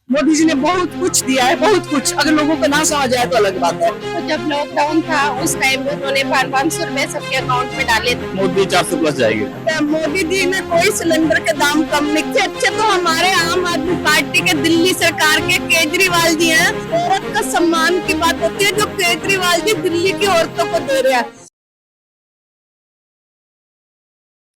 मोदी जी ने बहुत कुछ दिया है, बहुत कुछ। अगर लोगों को ना समझ आए तो अलग बात है। तो जब लॉकडाउन था उस टाइम में उन्होंने 500 रुपए सबके अकाउंट में डाले थे। मोदी 400 प्लस जाएगी। मोदी जी ने कोई सिलेंडर के दाम कम नहीं किए। अच्छे तो हमारे आम आदमी पार्टी के दिल्ली सरकार के केजरीवाल जी हैं। औरत का सम्मान की बात होती है जो केजरीवाल जी दिल्ली की औरतों को दे रहे हैं।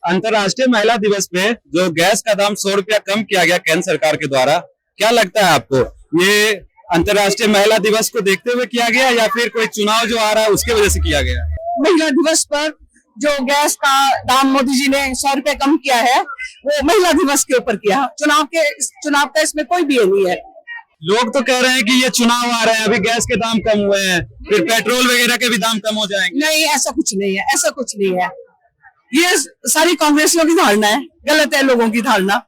अंतर्राष्ट्रीय महिला दिवस पे जो गैस का दाम 100 रुपया कम किया गया केंद्र सरकार के द्वारा, क्या लगता है आपको ये अंतर्राष्ट्रीय महिला दिवस को देखते हुए किया गया या फिर कोई चुनाव जो आ रहा है उसके वजह से किया गया? महिला दिवस पर जो गैस का दाम मोदी जी ने 100 रुपए कम किया है वो महिला दिवस के ऊपर किया। चुनाव का इसमें कोई भी नहीं है। लोग तो कह रहे हैं कि ये चुनाव आ रहे हैं, अभी गैस के दाम कम हुए हैं, फिर पेट्रोल वगैरह के भी दाम कम हो जाएंगे। नहीं, ऐसा कुछ नहीं है, ऐसा कुछ नहीं है। ये सारी कांग्रेसियों की धारणा है, गलत है लोगों की धारणा।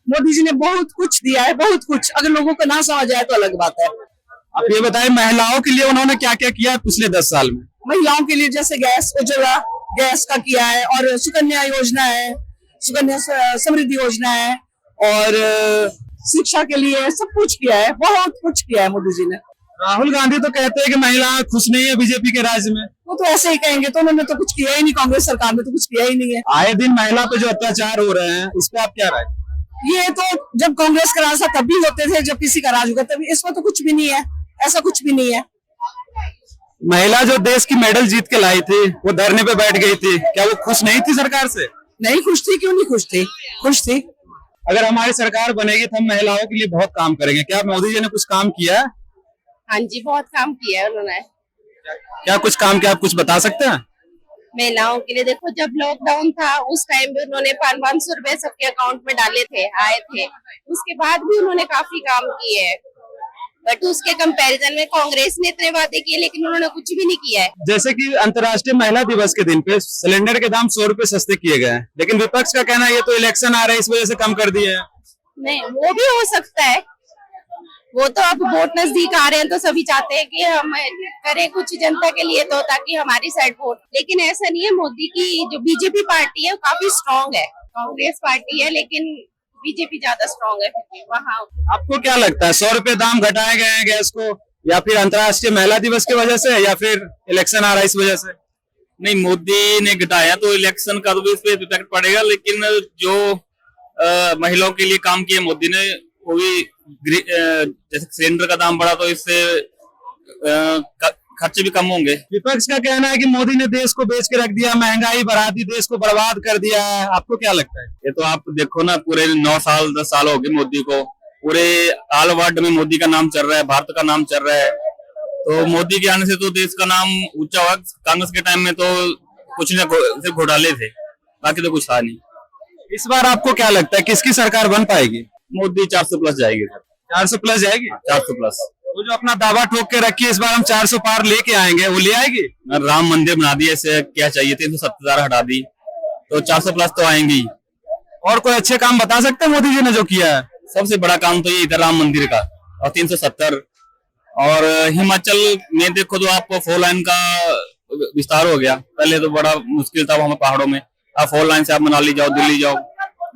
मोदी जी ने बहुत कुछ दिया है, बहुत कुछ। अगर लोगों को ना समझ आए तो अलग बात है। आप ये बताएं महिलाओं के लिए उन्होंने क्या क्या किया है पिछले 10 साल में? महिलाओं के लिए जैसे गैस उज्ज्वला गैस का किया है, और सुकन्या योजना है, सुकन्या समृद्धि योजना है, और शिक्षा के लिए सब कुछ किया है, बहुत कुछ किया है मोदी जी ने। राहुल गांधी तो कहते हैं कि महिलाएं खुश नहीं है बीजेपी के राज्य में। वो तो ऐसे ही कहेंगे, तो उन्होंने तो कुछ किया ही नहीं। कांग्रेस सरकार ने तो कुछ किया ही नहीं है। आए दिन महिला पे जो अत्याचार हो रहे हैं इस पे आप क्या राय? ये तो जब कांग्रेस का राज था तब भी होते थे, जब किसी का राज होगा तभी। इसमें तो कुछ भी नहीं है, ऐसा कुछ भी नहीं है। महिला जो देश की मेडल जीत के लाई थी वो धरने पे बैठ गई थी, क्या वो खुश नहीं थी सरकार से? नहीं खुश थी, क्यों नहीं खुश थी, खुश थी। अगर हमारी सरकार बनेगी तो हम महिलाओं के लिए बहुत काम करेंगे। क्या मोदी जी ने कुछ काम किया है? हाँ जी, बहुत काम किया है उन्होंने। क्या कुछ काम किया, आप कुछ बता सकते हैं? महिलाओं के लिए देखो, जब लॉकडाउन था उस टाइम भी उन्होंने 500 रुपए सबके अकाउंट में डाले थे, आए थे। उसके बाद भी उन्होंने काफी काम किए हैं, बट उसके कंपैरिजन में कांग्रेस ने इतने वादे किए लेकिन उन्होंने कुछ भी नहीं किया है। जैसे कि अंतर्राष्ट्रीय महिला दिवस के दिन पे सिलेंडर के दाम 100 रुपए सस्ते किए गए हैं, लेकिन विपक्ष का कहना है ये तो इलेक्शन आ रहा है इस वजह से कम कर दिए हैं। नहीं, वो भी हो सकता है। वो तो अब वोट नजदीक आ रहे हैं तो सभी चाहते हैं कि हम करें कुछ जनता के लिए, तो ताकि हमारी साइड वोट। लेकिन ऐसा नहीं है, मोदी की जो बीजेपी पार्टी है वो काफी स्ट्रांग है। कांग्रेस पार्टी है लेकिन बीजेपी ज्यादा स्ट्रांग है। वहाँ आपको क्या लगता है 100 रुपए दाम घटाए गए हैं गैस को, या फिर अंतर्राष्ट्रीय महिला दिवस की वजह से, या फिर इलेक्शन आ रहा है इस वजह से? नहीं, मोदी ने घटाया तो इलेक्शन का तो भी इस पे इफेक्ट पड़ेगा, लेकिन जो महिलाओं के लिए काम किया मोदी ने वो भी, जैसे सिलेंडर का दाम बढ़ा तो इससे खर्चे भी कम होंगे। विपक्ष का कहना है कि मोदी ने देश को बेच के रख दिया, महंगाई बढ़ा दी, देश को बर्बाद कर दिया है। आपको क्या लगता है? ये तो आप देखो ना, पूरे 9 साल 10 साल हो गए मोदी को, पूरे ऑल वर्ल्ड में मोदी का नाम चल रहा है, भारत का नाम चल रहा है। तो मोदी के आने से तो देश का नाम ऊंचा हुआ। कांग्रेस के टाइम में तो कुछ न सिर्फ घोटाले थे, बाकी तो कुछ था नहीं। इस बार आपको क्या लगता है किसकी सरकार बन पाएगी? मोदी 400 प्लस जाएगी। 400 प्लस जाएगी? 400 प्लस। वो जो अपना दावा ठोक के रखी है इस बार हम 400 पार लेके आएंगे, वो ले आएगी? राम मंदिर बना दिया, इससे क्या चाहिए? 370,000 हटा दी तो 400 प्लस तो आएंगी। और कोई अच्छे काम बता सकते हैं मोदी जी ने जो किया है? सबसे बड़ा काम तो ये इधर राम मंदिर का, और 370। और हिमाचल में देखो तो आपको 4 लाइन का विस्तार हो गया। पहले तो बड़ा मुश्किल था वहां पहाड़ों में, अब 4 लाइन से आप मनाली जाओ, दिल्ली जाओ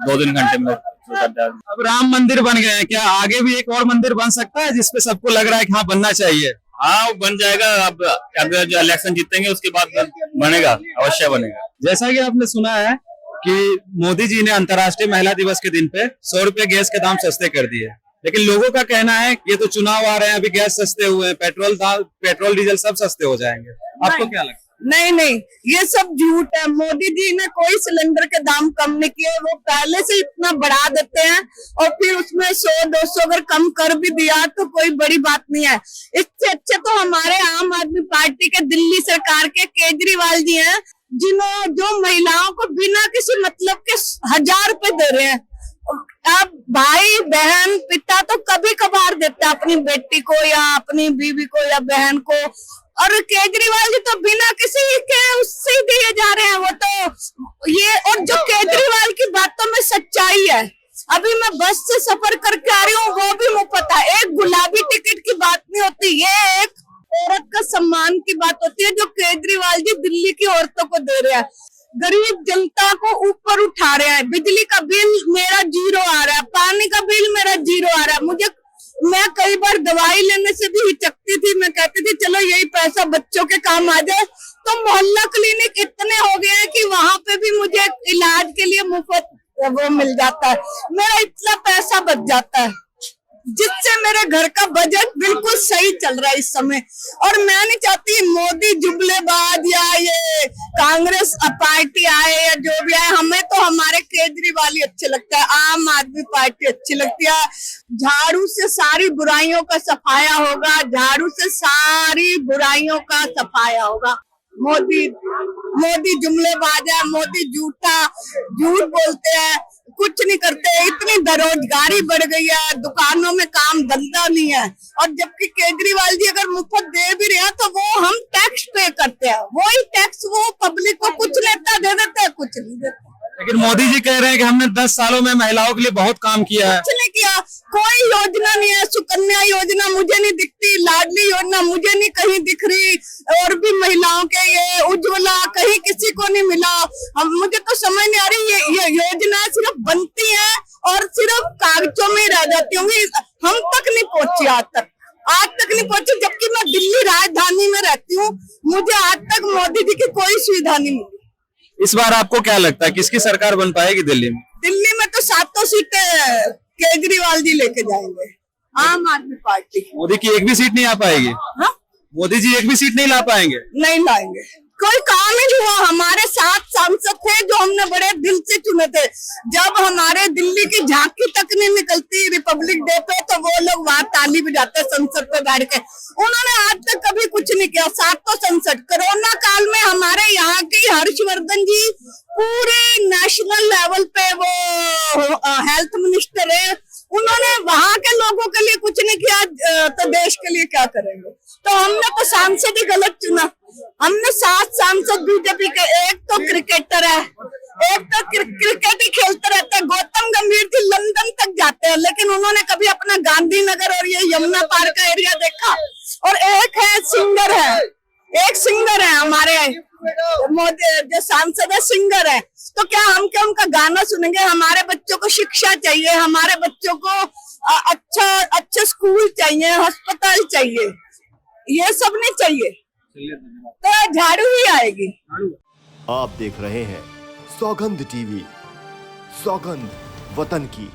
2-3 घंटे में। अब राम मंदिर बन गए हैं, क्या आगे भी एक और मंदिर बन सकता है जिसपे सबको लग रहा है कि हाँ बनना चाहिए? हाँ, वो बन जाएगा। अब अगर जो इलेक्शन जीतेंगे उसके बाद बनेगा, अवश्य बनेगा। जैसा कि आपने सुना है कि मोदी जी ने अंतर्राष्ट्रीय महिला दिवस के दिन पे 100 रुपए गैस के दाम सस्ते कर दिए, लेकिन लोगों का कहना है कि ये तो चुनाव आ रहे हैं, अभी गैस सस्ते हुए हैं, पेट्रोल डीजल सब सस्ते हो जाएंगे। आपको क्या लगता है? नहीं नहीं, ये सब झूठ है। मोदी जी ने कोई सिलेंडर के दाम कम नहीं किए। वो पहले से इतना बढ़ा देते हैं और फिर उसमें 100-200 अगर कम कर भी दिया तो कोई बड़ी बात नहीं है। इससे अच्छे तो हमारे आम आदमी पार्टी के दिल्ली सरकार के केजरीवाल जी हैं, जो महिलाओं को बिना किसी मतलब के 1000 रुपए दे रहे हैं। अब भाई बहन पिता तो कभी कभार देता है अपनी बेटी को या अपनी बीवी को या बहन को, और केजरीवाल जी तो बिना किसी के उससे ही दिए जा रहे हैं। वो तो ये, और जो केजरीवाल की बातों में सच्चाई है। अभी मैं बस से सफर करके आ रही हूँ, वो भी मुझे पता है, एक गुलाबी टिकट की बात नहीं होती, ये एक औरत का सम्मान की बात होती है जो केजरीवाल जी दिल्ली की औरतों को दे रहे हैं। गरीब जनता को ऊपर उठा रहे हैं। बिजली का बिल मेरा 0 आ रहा है, पानी का बिल मेरा 0 आ रहा है। मैं कई बार दवाई लेने से भी हिचकती थी, मैं कहती थी चलो यही पैसा बच्चों के काम आ जाए। तो मोहल्ला क्लिनिक इतने हो गए हैं कि वहां पे भी मुझे इलाज के लिए मुफ्त वो मिल जाता है, मेरा इतना पैसा बच जाता है, जिससे मेरे घर का बजट बिल्कुल सही चल रहा है इस समय। और मैं नहीं चाहती मोदी जुमलेबाज या ये कांग्रेस पार्टी आए या जो भी आए, हमें तो हमारे केजरीवाल ही अच्छे लगता है, आम आदमी पार्टी अच्छी लगती है। झाड़ू से सारी बुराइयों का सफाया होगा, झाड़ू से सारी बुराइयों का सफाया होगा। मोदी जुमलेबाज है, मोदी झूठ बोलते हैं, कुछ नहीं करते। इतनी बेरोजगारी बढ़ गई है, दुकानों में काम धंधा नहीं है, और जबकि केजरीवाल जी अगर मुफ्त दे भी रहे हैं तो वो हम टैक्स पे करते हैं, वही टैक्स वो पब्लिक को कुछ नेता दे देते हैं, कुछ नहीं देते। लेकिन मोदी जी कह रहे हैं कि हमने 10 सालों में महिलाओं के लिए बहुत काम किया है। कुछ नहीं किया, कोई योजना नहीं है। सुकन्या योजना मुझे नहीं दिखती, लाडली योजना मुझे नहीं कहीं दिख रही, और भी महिलाओं के ये उज्ज्वला कहीं किसी को नहीं मिला। मुझे तो समझ नहीं आ रही, ये योजना सिर्फ बनती है और सिर्फ कागजों में रह जाती होंगी, हम तक नहीं पहुंची आज तक नहीं पहुंची। जबकि मैं दिल्ली राजधानी में रहती हूँ, मुझे आज तक मोदी जी की कोई सुविधा नहीं मिली। इस बार आपको क्या लगता है किसकी सरकार बन पाएगी दिल्ली में? दिल्ली में तो 7 सीटें केजरीवाल जी लेके जाएंगे, आम आदमी पार्टी। मोदी की एक भी सीट नहीं आ पाएगी? हाँ? मोदी जी एक भी सीट नहीं ला पाएंगे? नहीं लाएंगे, कोई काम ही नहीं हुआ। हमारे 7 सांसद थे जो हमने बड़े दिल से चुने थे, जब हमारे दिल्ली की झांकी तक नहीं निकलती रिपब्लिक डे पे तो वो लोग वहां ताली बजाते संसद पे बैठ के। उन्होंने आज तक कभी कुछ नहीं किया। 7 संसद, कोरोना काल में हमारे यहाँ के हर्षवर्धन जी पूरे नेशनल लेवल पे वो हेल्थ मिनिस्टर है, उन्होंने वहां के लोगों के लिए कुछ नहीं किया, तो देश के लिए क्या करेंगे? तो हमने तो सांसद ही गलत चुना। हमने 7 सांसद बीजेपी के, एक तो क्रिकेटर है, एक तो क्रिकेट ही खेलते रहते हैं। गौतम गंभीर जी लंदन तक जाते हैं, लेकिन उन्होंने कभी अपना गांधीनगर और ये यमुना पार का एरिया देखा? और एक सिंगर है हमारे मोदी जो सांसद है, सिंगर है, तो क्या हम क्या उनका गाना सुनेंगे? हमारे बच्चों को शिक्षा चाहिए, हमारे बच्चों को अच्छा स्कूल चाहिए, अस्पताल चाहिए, ये सब नहीं चाहिए, तो झाड़ू ही आएगी। आप देख रहे हैं सौगंध टीवी, सौगंध वतन की।